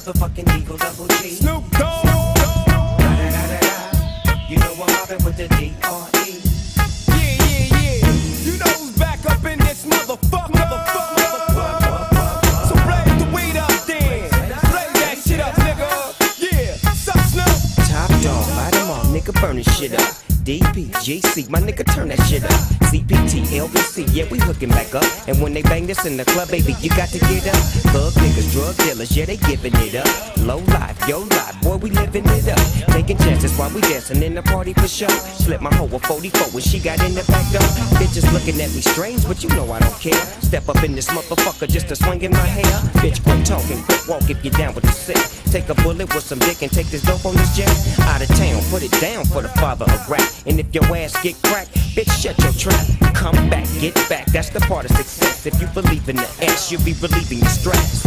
motherfucking Eagle Double G. Snoop Dogg. You know I'm mobbing with the D.R.E. Yeah. You know who's back up in this motherfucker. So blaze the weed up then. Blaze that shit up, nigga. Yeah. Sup, Snoop? Top dog, light 'em all, nigga, burn this shit up. DPGC, my nigga, turn that shit up. CPT, LBC, yeah, we hooking back up. And when they bang this in the club, baby, you got to get up. Thug niggas, drug dealers, yeah, they giving it up. Low life, yo life, boy, we living it up. Taking chances while we dancing in the party for show. Slip my hoe a 44 when she got in the back door. Bitches looking at me strange, but you know I don't care. Step up in this motherfucker just to swing in my hair. Bitch, quit talking, quick walk if you down with the sick. Take a bullet with some dick and take this dope on this jet. Out of town, put it down for the father of rap. And if your ass get cracked, bitch, shut your trap. Come back, get back, that's the part of success. If you believe in the S, you'll be relieving your stress.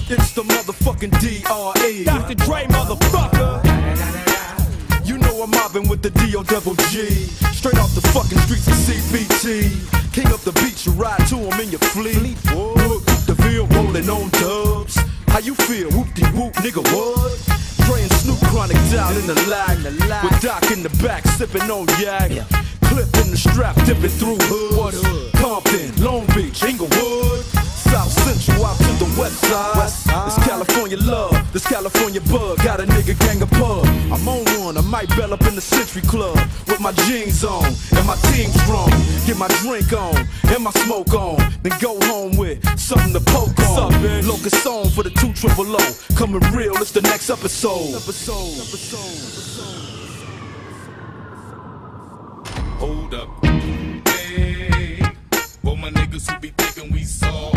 It's the motherfucking D.R.E. Dr. Dre, motherfucker. You know I'm mobbing with the D.O.G. Straight off the fucking streets of CPT. King up the beach, you ride to him in your fleet. Look, the field rolling on dubs. How you feel? Whoop-de-whoop, nigga, what? Dre and Snoop Chronic down in the lag. With Doc in the back, sipping on yak. Clip in the strap, dipping through hoods. Compton, Long Beach, Inglewood. South Central out to the west side. It's California love, this California bug. Got a nigga gang of pub. I'm on one, I might bell up in the Century Club with my jeans on and my team strong. Get my drink on and my smoke on, then go home with something to poke on. Locust song for the 2 triple O. Coming real, it's the next episode. Hold up, hey, for my niggas who be thinking we soft.